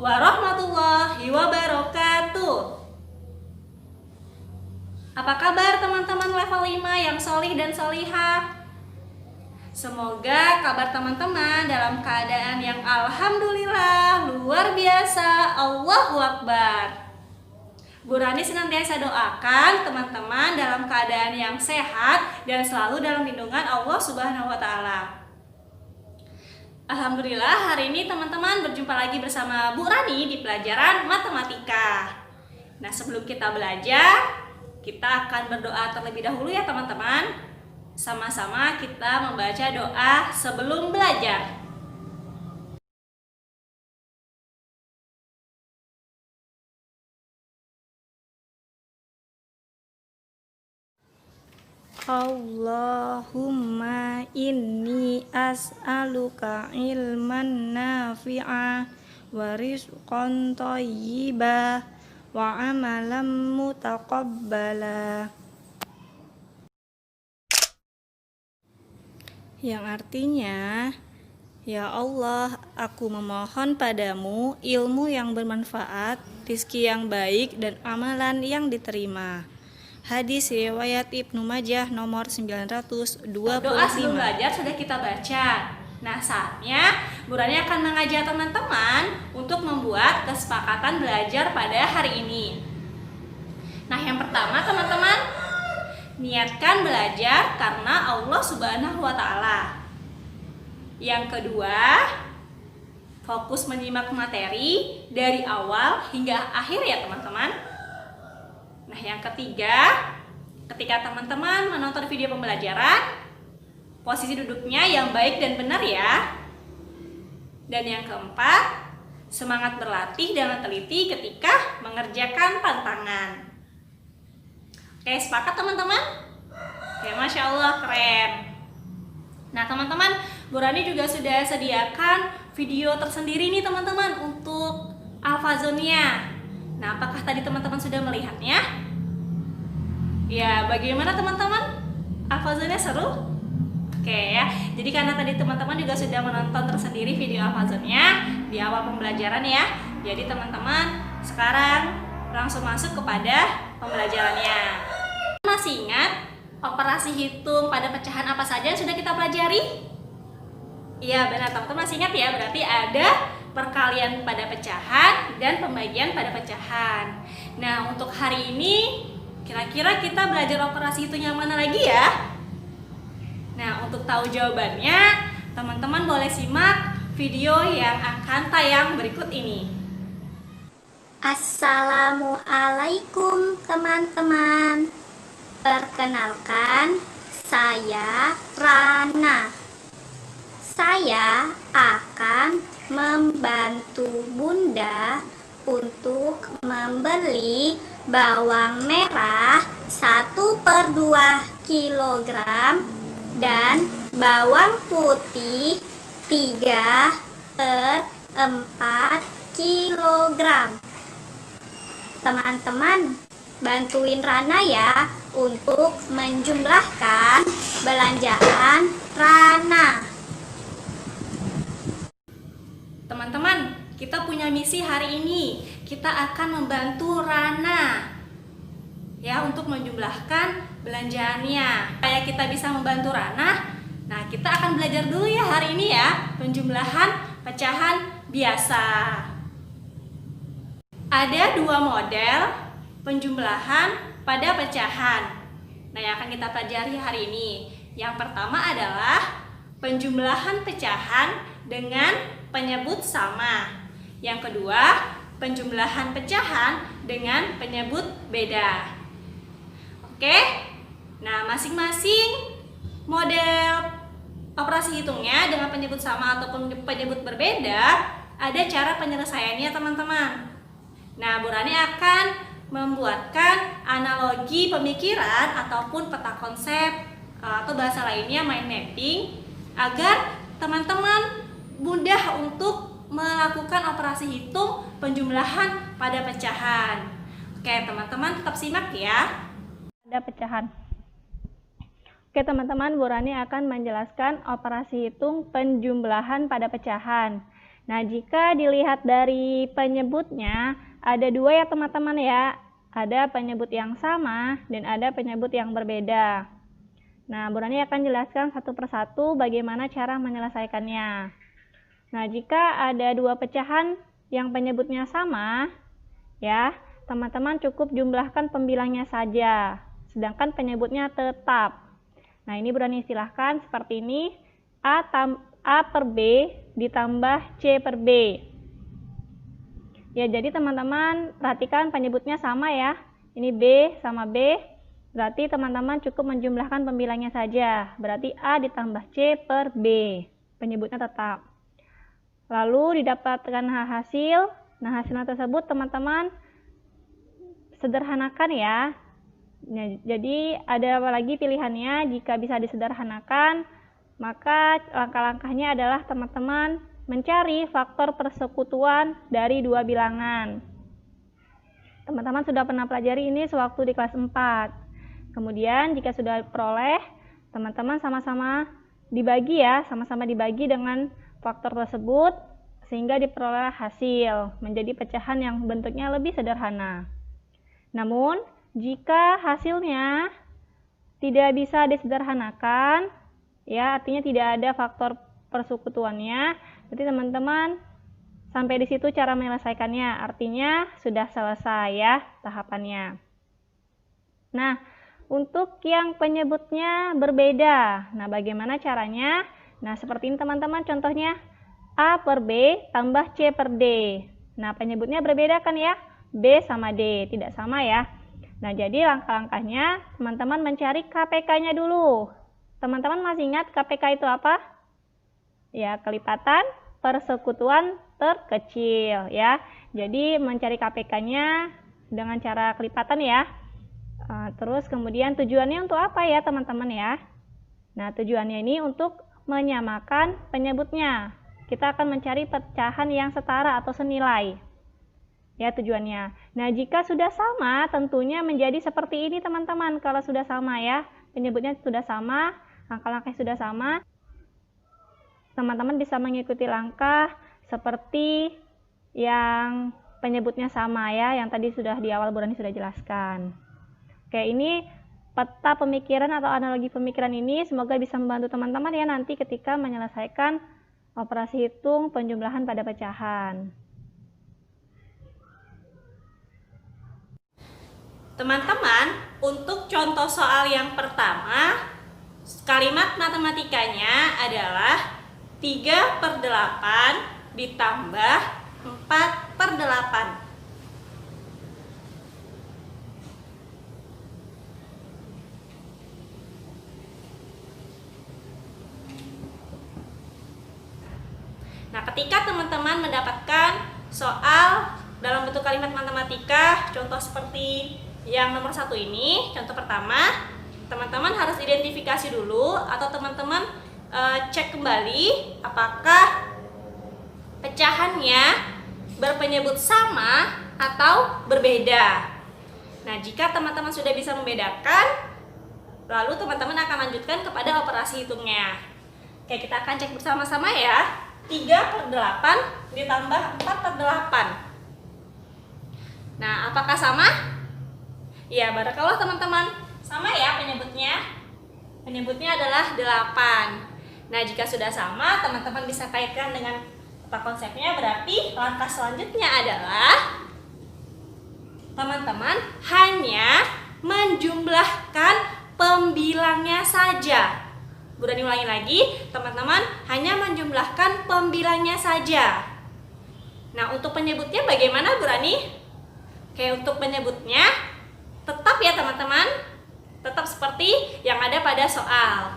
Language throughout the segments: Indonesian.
warahmatullahi wabarakatuh. Apa kabar teman-teman level 5 yang solih dan solihah? Semoga kabar teman-teman dalam keadaan yang alhamdulillah luar biasa, Allahu Akbar. Bu Rani senantiasa doakan teman-teman dalam keadaan yang sehat dan selalu dalam lindungan Allah Subhanahu wa Ta'ala. Alhamdulillah, hari ini teman-teman berjumpa lagi bersama Bu Rani di pelajaran matematika. Nah, sebelum kita belajar, kita akan berdoa terlebih dahulu ya teman-teman. Sama-sama kita membaca doa sebelum belajar. Allahumma inni as'aluka ilman nafi'a wa rizqan thayyibah wa amalan mutaqabbala. Yang artinya, ya Allah, aku memohon padamu ilmu yang bermanfaat, rizki yang baik, dan amalan yang diterima. Hadis riwayat Ibnu Majah nomor 925. Doa sebelum belajar sudah kita baca. Nah, saatnya Bu Rani akan mengajak teman-teman untuk membuat kesepakatan belajar pada hari ini. Nah, yang pertama teman-teman, niatkan belajar karena Allah Subhanahu wa Ta'ala. Yang kedua, fokus menyimak materi dari awal hingga akhir ya teman-teman. Nah, yang ketiga, ketika teman-teman menonton video pembelajaran, posisi duduknya yang baik dan benar ya. Dan yang keempat, semangat berlatih dengan teliti ketika mengerjakan tantangan. Oke, sepakat teman-teman? Oke, Masya Allah, keren. Nah teman-teman, Bu Rani juga sudah sediakan video tersendiri nih teman-teman untuk Al-Fazonia. Nah, apakah tadi teman-teman sudah melihatnya? Ya, bagaimana teman-teman? Al-Fazonia seru? Oke ya, jadi karena tadi teman-teman juga sudah menonton tersendiri video Al-Fazonia di awal pembelajaran ya. Jadi teman-teman sekarang langsung masuk kepada pembelajarannya. Masih ingat operasi hitung pada pecahan apa saja yang sudah kita pelajari? Iya benar, teman-teman masih ingat ya, berarti ada perkalian pada pecahan dan pembagian pada pecahan. Nah, untuk hari ini kira-kira kita belajar operasi hitung yang mana lagi ya? Nah, untuk tahu jawabannya, teman-teman boleh simak video yang akan tayang berikut ini. Assalamualaikum teman-teman. Perkenalkan, saya Rana. Saya akan membantu Bunda untuk membeli bawang merah 1/2 kilogram dan bawang putih 3/4 kilogram. Teman-teman, bantuin Rana ya untuk menjumlahkan belanjaan Rana. Teman-teman, kita punya misi hari ini. Kita akan membantu Rana ya untuk menjumlahkan belanjaannya. Supaya kita bisa membantu Rana, nah kita akan belajar dulu ya hari ini ya, penjumlahan pecahan biasa. Ada dua model penjumlahan pada pecahan. Nah, yang akan kita pelajari hari ini. Yang pertama adalah penjumlahan pecahan dengan penyebut sama. Yang kedua, penjumlahan pecahan dengan penyebut beda. Oke? Nah, masing-masing model operasi hitungnya dengan penyebut sama ataupun penyebut berbeda, ada cara penyelesaiannya teman-teman. Nah, Bu Rani akan membuatkan analogi pemikiran ataupun peta konsep atau bahasa lainnya mind mapping agar teman-teman mudah untuk melakukan operasi hitung penjumlahan pada pecahan. Oke, teman-teman tetap simak ya. Pada pecahan. Oke, teman-teman, Bu Rani akan menjelaskan operasi hitung penjumlahan pada pecahan. Nah, jika dilihat dari penyebutnya, ada dua ya teman-teman ya. Ada penyebut yang sama dan ada penyebut yang berbeda. Nah, Bu Rani akan jelaskan satu persatu bagaimana cara menyelesaikannya. Nah, jika ada dua pecahan yang penyebutnya sama, ya, teman-teman cukup jumlahkan pembilangnya saja, sedangkan penyebutnya tetap. Nah, ini Bu Rani istilahkan seperti ini, A per B ditambah C per B. Ya, jadi teman-teman perhatikan penyebutnya sama ya. Ini B sama B, berarti teman-teman cukup menjumlahkan pembilangnya saja. Berarti A ditambah C per B. Penyebutnya tetap. Lalu didapatkan hasil. Nah, hasilnya tersebut teman-teman sederhanakan ya. Nah, jadi ada apa lagi pilihannya? Jika bisa disederhanakan, maka langkah-langkahnya adalah teman-teman mencari faktor persekutuan dari dua bilangan. Teman-teman sudah pernah pelajari ini sewaktu di kelas 4. Kemudian jika sudah peroleh, teman-teman sama-sama dibagi ya, sama-sama dibagi dengan faktor tersebut sehingga diperoleh hasil menjadi pecahan yang bentuknya lebih sederhana. Namun, jika hasilnya tidak bisa disederhanakan, ya artinya tidak ada faktor persekutuannya, berarti teman-teman sampai di situ cara menyelesaikannya, artinya sudah selesai ya tahapannya. Nah, untuk yang penyebutnya berbeda, nah bagaimana caranya? Nah, seperti ini teman-teman contohnya, A per B tambah C per D. Nah, penyebutnya berbeda kan ya, B sama D, tidak sama ya. Nah, jadi langkah-langkahnya teman-teman mencari KPK-nya dulu. Teman-teman masih ingat KPK itu apa? Ya, kelipatan persekutuan terkecil ya. Jadi mencari KPK-nya dengan cara kelipatan ya. Terus kemudian tujuannya untuk apa ya teman-teman ya? Nah, tujuannya ini untuk menyamakan penyebutnya. Kita akan mencari pecahan yang setara atau senilai. Ya, tujuannya. Nah, jika sudah sama tentunya menjadi seperti ini teman-teman. Kalau sudah sama ya, penyebutnya sudah sama, langkah-langkah sudah sama, teman-teman bisa mengikuti langkah seperti yang penyebutnya sama ya, yang tadi sudah di awal Bu Rani sudah jelaskan. Oke, ini peta pemikiran atau analogi pemikiran ini semoga bisa membantu teman-teman ya nanti ketika menyelesaikan operasi hitung penjumlahan pada pecahan. Teman-teman, untuk contoh soal yang pertama, kalimat matematikanya adalah 3 per 8 ditambah 4 per 8. Nah, ketika teman-teman mendapatkan soal dalam bentuk kalimat matematika, contoh seperti yang nomor 1 ini, contoh pertama, teman-teman harus identifikasi dulu atau teman-teman cek kembali apakah pecahannya berpenyebut sama atau berbeda. Nah, jika teman-teman sudah bisa membedakan, lalu teman-teman akan lanjutkan kepada operasi hitungnya. Oke, kita akan cek bersama-sama ya. 3 per 8 ditambah 4 per 8. Nah, apakah sama? Ya, barakallah teman-teman. Sama ya penyebutnya. Penyebutnya adalah 8. Nah, jika sudah sama, teman-teman bisa kaitkan dengan peta konsepnya. Berarti langkah selanjutnya adalah teman-teman hanya menjumlahkan pembilangnya saja. Bu Rani ulangi lagi, teman-teman hanya menjumlahkan pembilangnya saja. Nah, untuk penyebutnya bagaimana Bu Rani? Oke, untuk penyebutnya tetap ya teman-teman, tetap seperti yang ada pada soal.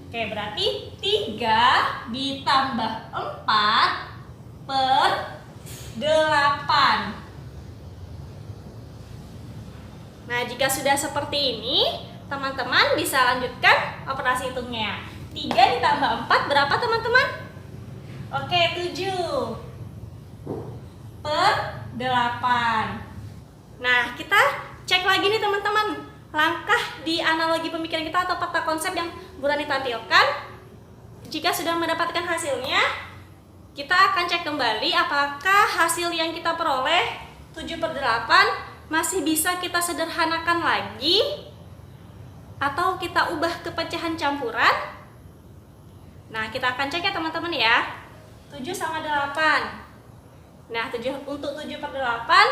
Oke, berarti 3 ditambah 4 per 8. Nah, jika sudah seperti ini, teman-teman bisa lanjutkan operasi hitungnya. 3 ditambah 4 berapa teman-teman? Oke, 7 per 8. Nah, kita cek lagi nih teman-teman, langkah di analogi pemikiran kita atau peta konsep yang Bu Rani tampilkan. Jika sudah mendapatkan hasilnya, kita akan cek kembali apakah hasil yang kita peroleh 7/8 masih bisa kita sederhanakan lagi atau kita ubah ke pecahan campuran. Nah, kita akan cek ya teman-teman ya. 7 sama 8. Nah, untuk 7/8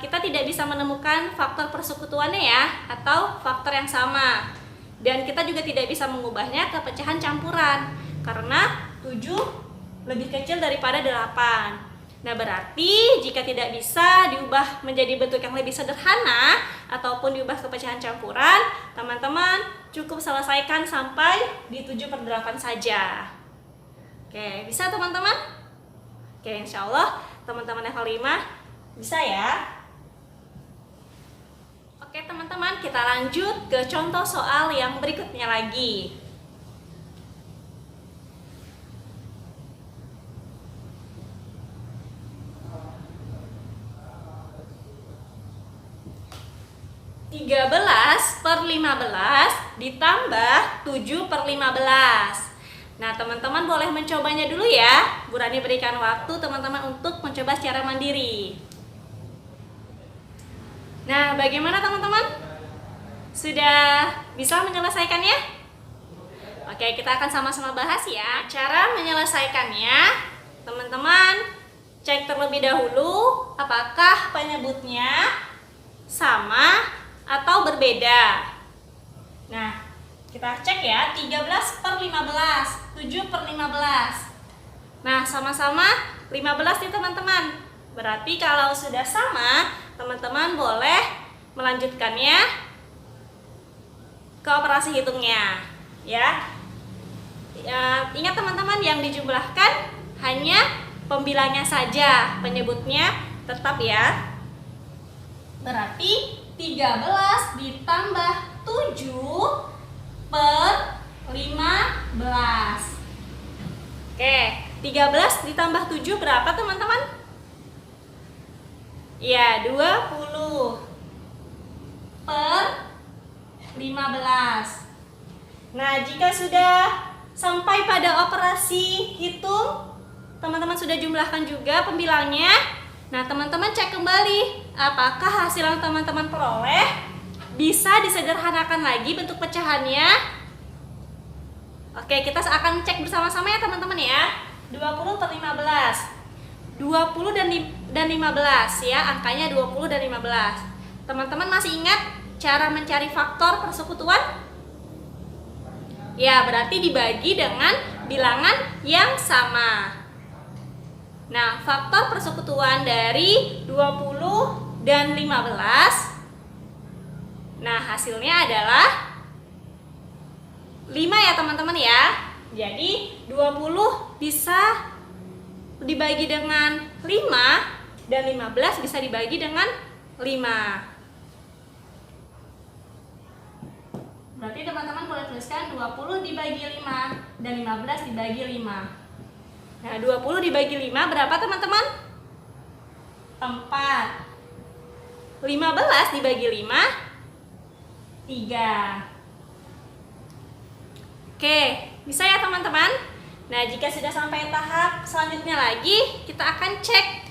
kita tidak bisa menemukan faktor persekutuannya ya, atau faktor yang sama. Dan kita juga tidak bisa mengubahnya ke pecahan campuran karena 7 lebih kecil daripada 8. Nah, berarti jika tidak bisa diubah menjadi bentuk yang lebih sederhana ataupun diubah ke pecahan campuran, teman-teman cukup selesaikan sampai di 7/8 saja. Oke, bisa teman-teman? Oke, insya Allah teman-teman level 5 bisa ya. Oke teman-teman, kita lanjut ke contoh soal yang berikutnya lagi. (13 per 15 ditambah 7 per 15). Nah, teman-teman boleh mencobanya dulu ya. Bu Rani berikan waktu teman-teman untuk mencoba secara mandiri. Nah, bagaimana teman-teman? Sudah bisa menyelesaikannya? Oke, kita akan sama-sama bahas ya. Cara menyelesaikannya, teman-teman cek terlebih dahulu apakah penyebutnya sama atau berbeda. Nah, kita cek ya, 13 per 15, 7 per 15. Nah, sama-sama 15 nih teman-teman. Berarti kalau sudah sama, teman-teman boleh melanjutkannya ke operasi hitungnya ya. Ingat teman-teman, yang dijumlahkan hanya pembilangnya saja, penyebutnya tetap ya. Berarti 13 ditambah 7 per 15. Oke, 13 ditambah 7 berapa teman-teman? Ya, 20 per 15. Nah, jika sudah sampai pada operasi hitung, teman-teman sudah jumlahkan juga pembilangnya. Nah, teman-teman cek kembali apakah hasil yang teman-teman peroleh bisa disederhanakan lagi bentuk pecahannya. Oke, kita akan cek bersama-sama ya teman-teman ya. 20 per 15. 20 dan 15 ya, angkanya 20 dan 15. Teman-teman masih ingat cara mencari faktor persekutuan? Ya, berarti dibagi dengan bilangan yang sama. Nah, faktor persekutuan dari 20 dan 15, nah hasilnya adalah 5 ya teman-teman ya. Jadi 20 bisa dibagi dengan 5 dan 15 bisa dibagi dengan 5. Berarti teman-teman boleh tuliskan 20 dibagi 5 dan 15 dibagi 5. Nah, 20 dibagi 5 berapa teman-teman? 4. 15 dibagi 5, 3. Oke, bisa ya teman-teman? Nah, jika sudah sampai tahap selanjutnya lagi, kita akan cek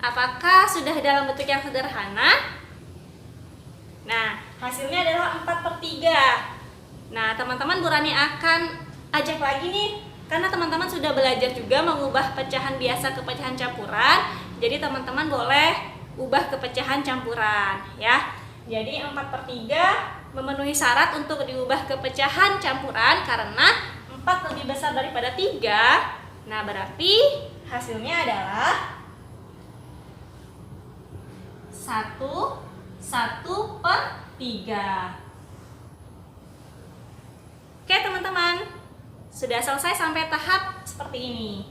apakah sudah dalam bentuk yang sederhana. Nah, hasilnya adalah 4/3. Nah, teman-teman Bu Rani akan ajak lagi nih, karena teman-teman sudah belajar juga mengubah pecahan biasa ke pecahan campuran. Jadi teman-teman boleh ubah ke pecahan campuran ya. Jadi 4/3 memenuhi syarat untuk diubah ke pecahan campuran karena 4 lebih besar daripada 3. Nah, berarti hasilnya adalah 1/3. Oke teman-teman, sudah selesai sampai tahap seperti ini.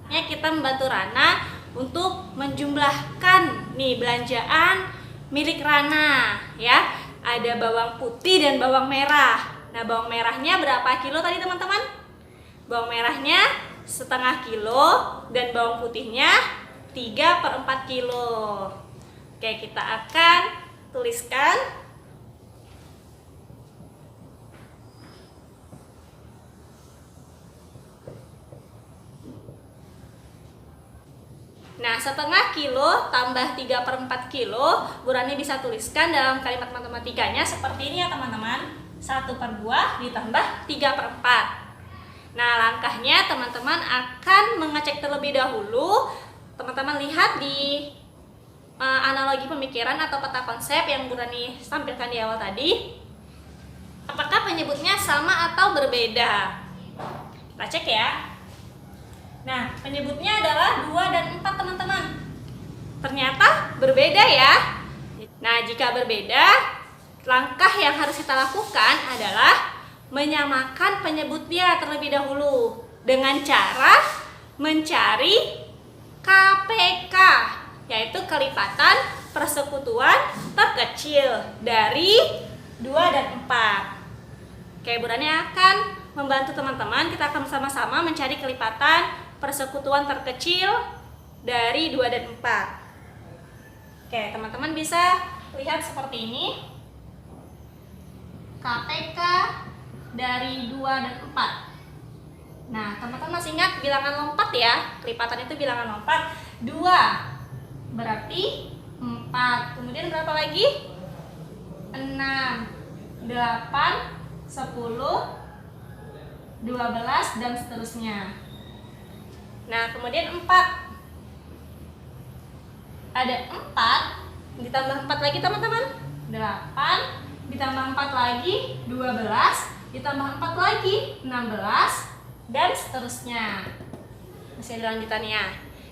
Ya, kita membantu Rana untuk menjumlahkan nih belanjaan milik Rana ya. Ada bawang putih dan bawang merah. Nah, bawang merahnya berapa kilo tadi teman-teman? Bawang merahnya setengah kilo dan bawang putihnya 3/4 kilo. Oke, kita akan tuliskan. Nah, setengah kilo tambah 3/4 kilo, Bu Rani bisa tuliskan dalam kalimat matematikanya seperti ini ya teman-teman. 1/2 ditambah 3/4. Nah, langkahnya teman-teman akan mengecek terlebih dahulu. Teman-teman lihat di analogi pemikiran atau peta konsep yang Bu Rani tampilkan di awal tadi. Apakah penyebutnya sama atau berbeda? Kita cek ya. Nah, penyebutnya adalah 2 dan 4 teman-teman. Ternyata berbeda ya. Nah, jika berbeda, langkah yang harus kita lakukan adalah menyamakan penyebutnya terlebih dahulu dengan cara mencari KPK, yaitu kelipatan persekutuan terkecil dari 2 dan 4. Oke, Bu Rani akan membantu teman-teman. Kita akan sama-sama mencari kelipatan persekutuan terkecil dari 2 dan 4. Oke, teman-teman bisa lihat seperti ini. KPK dari 2 dan 4. Nah, teman-teman masih ingat bilangan lompat ya? Kelipatan itu bilangan lompat. 2 berarti 4. Kemudian berapa lagi? 6, 8, 10, 12 dan seterusnya. Nah, kemudian 4. Ada 4 ditambah 4 lagi teman-teman. 8 ditambah 4 lagi 12, ditambah 4 lagi 16 dan seterusnya. Masih ada lanjutannya.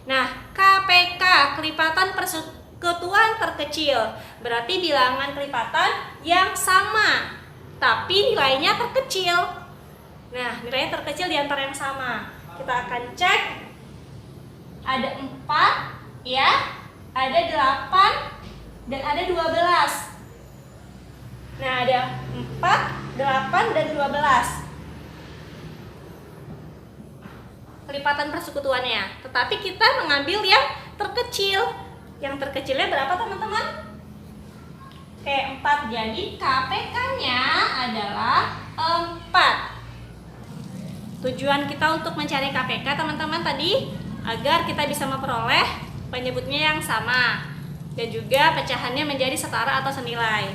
Nah, KPK, kelipatan persekutuan terkecil, berarti bilangan kelipatan yang sama tapi nilainya terkecil. Nah, nilainya terkecil di antara yang sama. Kita akan cek. Ada 4 ya, ada 8 dan ada 12. Nah, ada 4, 8 dan 12 kelipatan persekutuannya. Tetapi kita mengambil yang terkecil. Yang terkecilnya berapa teman-teman? Oke, 4. Jadi KPK-nya adalah 4. Tujuan kita untuk mencari KPK teman-teman tadi agar kita bisa memperoleh penyebutnya yang sama dan juga pecahannya menjadi setara atau senilai.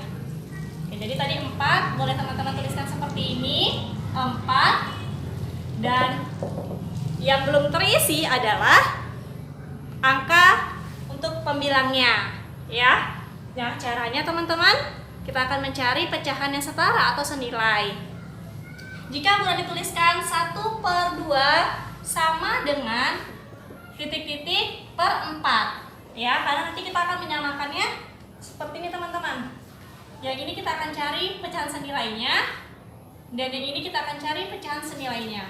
Oke, jadi tadi 4, boleh teman-teman tuliskan seperti ini, 4. Dan yang belum terisi adalah angka untuk pembilangnya ya. Nah, caranya teman-teman, kita akan mencari pecahan yang setara atau senilai. Jika boleh dituliskan 1/2 sama dengan titik-titik per 4 ya, karena nanti kita akan menyamakannya seperti ini teman-teman. Yang ini kita akan cari pecahan senilainya, dan yang ini kita akan cari pecahan senilainya.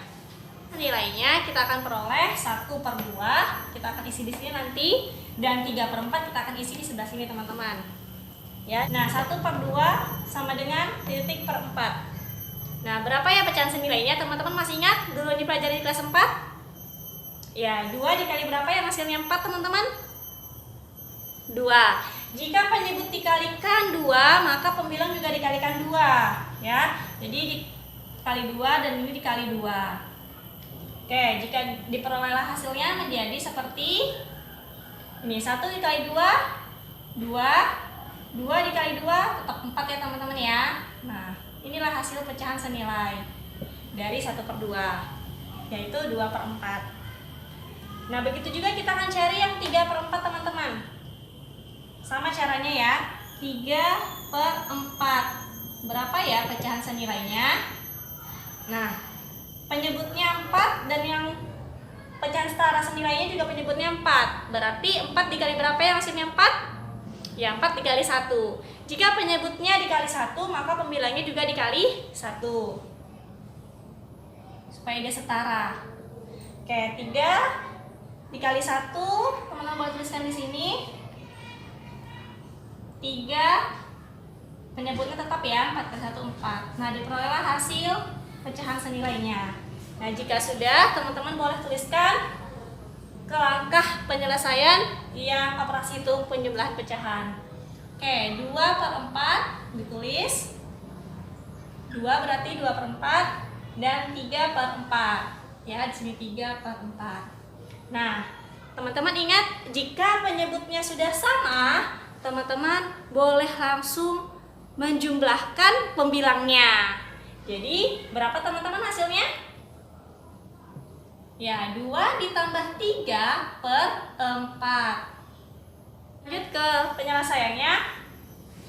Nilainya kita akan peroleh 1/2, kita akan isi di sini nanti, dan 3/4 kita akan isi di sebelah sini teman-teman ya. Nah, 1/2 sama dengan titik per 4. Nah, berapa ya pecahan senilainya teman-teman? Masih ingat dulu dipelajari di kelas 4? Ya, 2 dikali berapa yang hasilnya 4 teman-teman? 2. Jika penyebut dikalikan 2, maka pembilang juga dikalikan 2 ya. Jadi dikali 2 dan ini dikali 2. Oke, jika diperolehlah hasilnya menjadi seperti ini. 1 dikali 2, 2. 2 dikali 2 tetap 4 ya teman-teman ya. Nah, inilah hasil pecahan senilai dari 1/2, yaitu 2/4. Nah, begitu juga kita akan cari yang 3/4 teman-teman. Sama caranya ya, 3/4. Berapa ya pecahan senilainya? Nah, penyebutnya 4 dan yang pecahan setara senilainya juga penyebutnya 4. Berarti 4 dikali berapa yang hasilnya 4? Ya, 4 dikali 1. Jika penyebutnya dikali 1, maka pembilangnya juga dikali 1. Supaya dia setara. Oke, 3 dikali 1, teman-teman boleh tuliskan di sini. 3, penyebutnya tetap ya, 4 kali 1, 4. Nah, diperolehlah hasil pecahan senilainya. Nah, jika sudah, teman-teman boleh tuliskan ke langkah penyelesaian yang operasi hitung penjumlahan pecahan. Oke, 2/4 ditulis. 2 berarti 2/4 dan 3/4. Ya, di sini 3/4. Nah, teman-teman ingat jika penyebutnya sudah sama, teman-teman boleh langsung menjumlahkan pembilangnya. Jadi, berapa teman-teman hasilnya? Ya, 2 ditambah 3 per 4. Lanjut ke penyelesaiannya.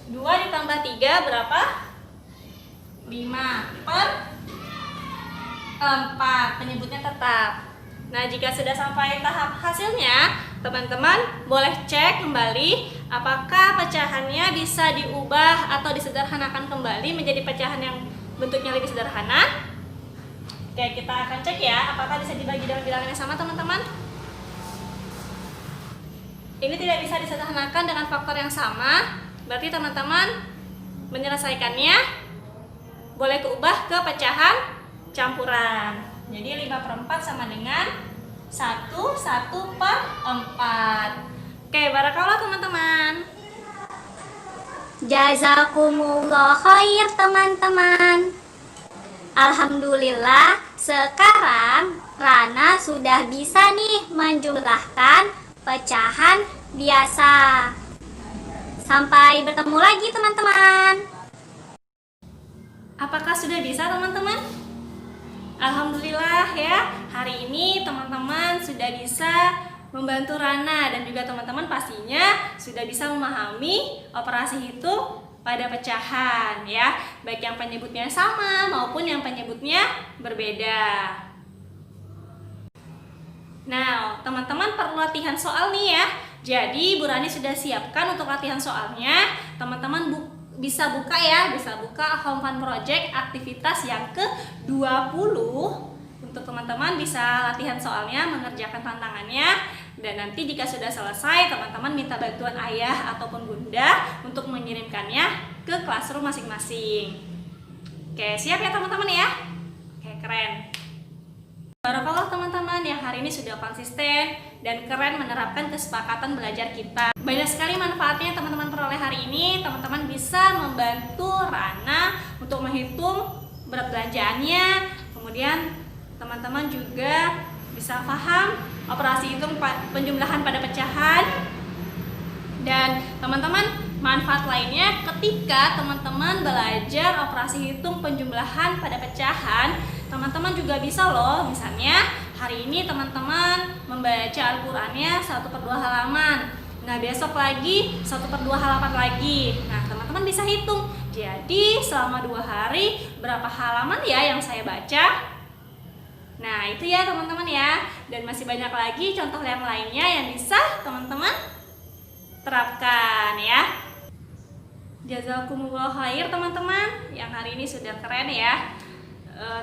2 ditambah 3 berapa? 5 per 4. Penyebutnya tetap. Nah, jika sudah sampai tahap hasilnya, teman-teman boleh cek kembali apakah pecahannya bisa diubah atau disederhanakan kembali menjadi pecahan yang bentuknya lebih sederhana. Oke, kita akan cek ya apakah bisa dibagi dengan bilangan yang sama, teman-teman. Ini tidak bisa disederhanakan dengan faktor yang sama, berarti teman-teman menyelesaikannya boleh keubah ke pecahan campuran. Jadi 5 per 4 sama dengan 1 per 4. Oke, barakallah teman-teman. Jazakumullah khair teman-teman. Alhamdulillah, sekarang Rana sudah bisa nih menjumlahkan pecahan biasa. Sampai bertemu lagi teman-teman. Apakah sudah bisa teman-teman? Alhamdulillah ya, hari ini teman-teman sudah bisa membantu Rana dan juga teman-teman pastinya sudah bisa memahami operasi hitung pada pecahan ya, baik yang penyebutnya sama maupun yang penyebutnya berbeda. Nah, teman-teman perlu latihan soal nih ya. Jadi Bu Rani sudah siapkan untuk latihan soalnya. Teman-teman bisa buka ya, bisa buka Home Fun Project aktivitas yang ke-20. Untuk teman-teman bisa latihan soalnya, mengerjakan tantangannya. Dan nanti jika sudah selesai, teman-teman minta bantuan ayah ataupun bunda untuk mengirimkannya ke classroom masing-masing. Oke, siap ya teman-teman ya? Oke, keren. Barakallah teman-teman yang hari ini sudah konsisten dan keren menerapkan kesepakatan belajar kita. Banyak sekali manfaatnya teman-teman peroleh hari ini. Teman-teman bisa membantu Rana untuk menghitung berat belanjaannya. Kemudian teman-teman juga bisa paham operasi hitung penjumlahan pada pecahan. Dan teman-teman, manfaat lainnya ketika teman-teman belajar operasi hitung penjumlahan pada pecahan, teman-teman juga bisa loh, misalnya hari ini teman-teman membaca Al-Qur'annya 1/2 halaman. Nah, besok lagi 1/2 halaman lagi. Nah, teman-teman bisa hitung. Jadi, selama 2 hari berapa halaman ya yang saya baca? Nah, itu ya teman-teman ya. Dan masih banyak lagi contoh yang lainnya yang bisa teman-teman terapkan ya. Jazakumullah khair teman-teman, yang hari ini sudah keren ya.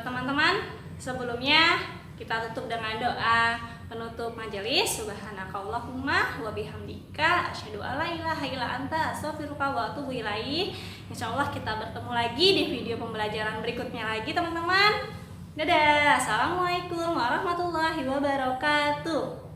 Teman-teman, sebelumnya kita tutup dengan doa penutup majelis. Subhanakallahumma wa bihamdika asyhadu alla ilaha illa anta astaghfiruka wa atubu ilaik. Insyaallah kita bertemu lagi di video pembelajaran berikutnya lagi teman-teman. Dadah. Assalamualaikum warahmatullahi wabarakatuh.